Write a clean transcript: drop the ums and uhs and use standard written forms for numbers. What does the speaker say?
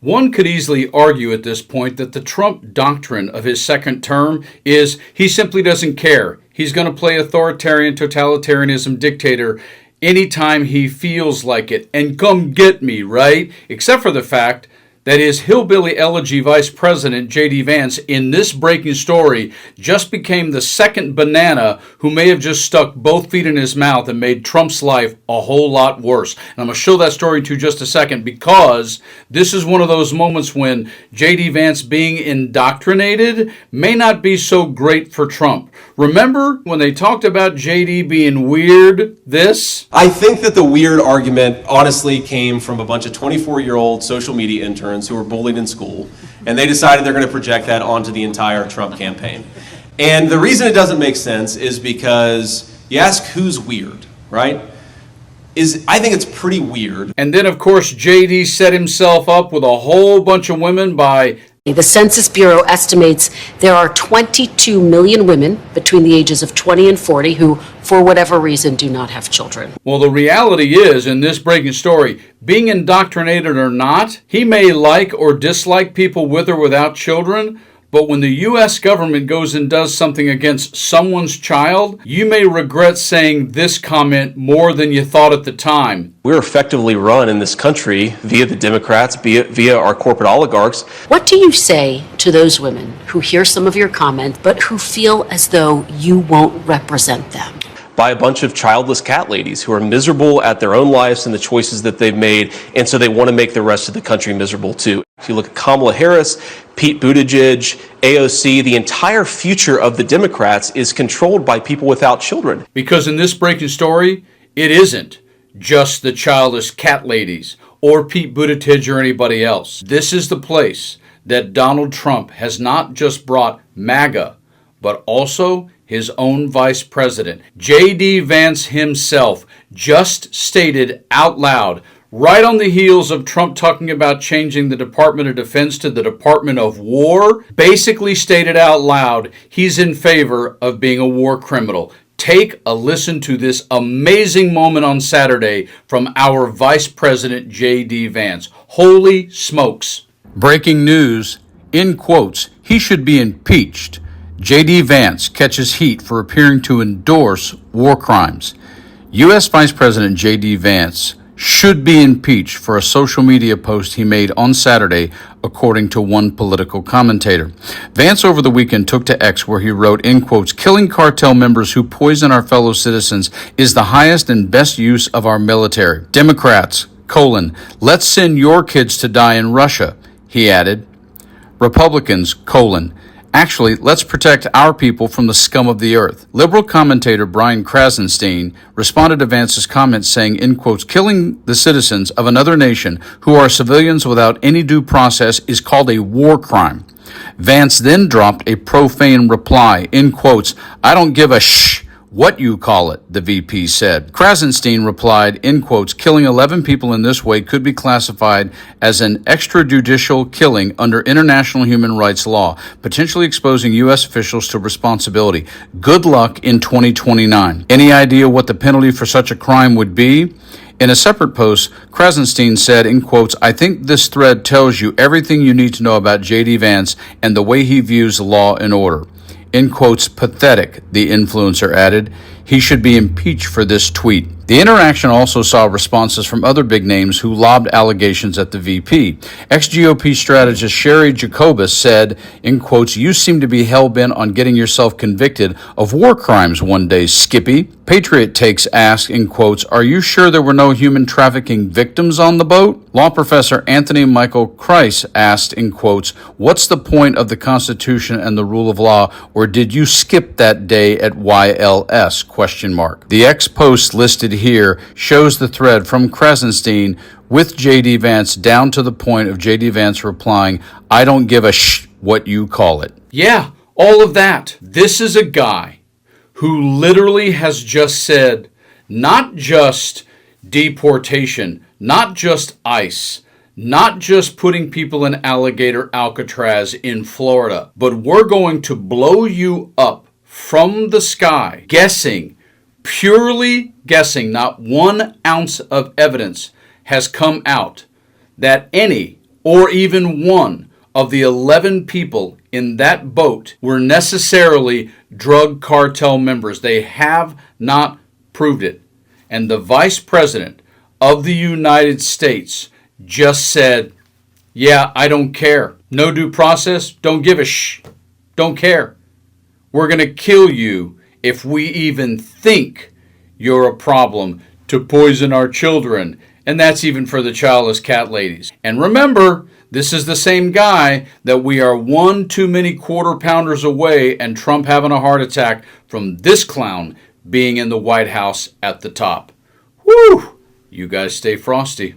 One could easily argue at this point that the Trump doctrine of his second term is he simply doesn't care. He's going to play authoritarian, totalitarianism dictator anytime he feels like it. And come get me, right? Except for the fact that his hillbilly elegy vice president, JD Vance, in this breaking story, just became the second banana who may have just stuck both feet in his mouth and made Trump's life a whole lot worse. And I'm going to show that story to you just a second, because this is one of those moments when JD Vance being indoctrinated may not be so great for Trump. Remember when they talked about JD being weird, this? I think that the weird argument honestly came from a bunch of 24-year-old social media interns who were bullied in school, and they decided they're going to project that onto the entire Trump campaign. And the reason it doesn't make sense is because you ask who's weird, right? I think it's pretty weird. And then, of course, JD set himself up with a whole bunch of women by... The Census Bureau estimates there are 22 million women between the ages of 20 and 40 who, for whatever reason, do not have children. Well, the reality is, in this breaking story, being indoctrinated or not, he may like or dislike people with or without children, but when the U.S. government goes and does something against someone's child, you may regret saying this comment more than you thought at the time. We're effectively run in this country via the Democrats, via our corporate oligarchs. What do you say to those women who hear some of your comments, but who feel as though you won't represent them? By a bunch of childless cat ladies who are miserable at their own lives and the choices that they've made, and so they want to make the rest of the country miserable too. If you look at Kamala Harris, Pete Buttigieg, AOC, the entire future of the Democrats is controlled by people without children. Because in this breaking story, it isn't just the childless cat ladies or Pete Buttigieg or anybody else. This is the place that Donald Trump has not just brought MAGA, but also his own vice president. JD Vance himself just stated out loud, right on the heels of Trump talking about changing the Department of Defense to the Department of War, basically stated out loud he's in favor of being a war criminal. Take a listen to this amazing moment on Saturday from our Vice President JD Vance. Holy smokes. Breaking news, in quotes, he should be impeached. JD Vance catches heat for appearing to endorse war crimes. U.S. Vice President JD Vance should be impeached for a social media post he made on Saturday, according to one political commentator. Vance over the weekend took to X, where he wrote, in quotes, "Killing cartel members who poison our fellow citizens is the highest and best use of our military. Democrats, let's send your kids to die in Russia," he added. Republicans, actually, let's protect our people from the scum of the earth. Liberal commentator Brian Krasenstein responded to Vance's comments saying, in quotes, "Killing the citizens of another nation who are civilians without any due process is called a war crime." Vance then dropped a profane reply, in quotes, "I don't give a what you call it," the VP said. Krasenstein replied, in quotes, "Killing 11 people in this way could be classified as an extrajudicial killing under international human rights law, potentially exposing U.S. officials to responsibility. Good luck in 2029. Any idea what the penalty for such a crime would be?" In a separate post, Krasenstein said, in quotes, "I think this thread tells you everything you need to know about JD Vance and the way he views law and order." In quotes, "Pathetic," the influencer added. He should be impeached for this tweet. The interaction also saw responses from other big names who lobbed allegations at the VP. Ex-GOP strategist Sherry Jacobus said, in quotes, "You seem to be hell-bent on getting yourself convicted of war crimes one day, Skippy." Patriot Takes asked, in quotes, "Are you sure there were no human trafficking victims on the boat?" Law professor Anthony Michael Kreis asked, in quotes, "What's the point of the Constitution and the rule of law, or did you skip that day at YLS? The X post listed here shows the thread from Krasenstein with JD Vance down to the point of JD Vance replying, "I don't give a what you call it." Yeah, all of that. This is a guy who literally has just said, not just deportation, not just ICE, not just putting people in alligator Alcatraz in Florida, but we're going to blow you up from the sky, purely guessing, not 1 ounce of evidence has come out that any or even one of the 11 people in that boat were necessarily drug cartel members. They have not proved it. And the Vice President of the United States just said, yeah, I don't care. No due process, don't give a don't care. We're going to kill you if we even think you're a problem to poison our children. And that's even for the childless cat ladies. And remember, this is the same guy that we are one too many quarter pounders away and Trump having a heart attack from this clown being in the White House at the top. Whew! You guys stay frosty.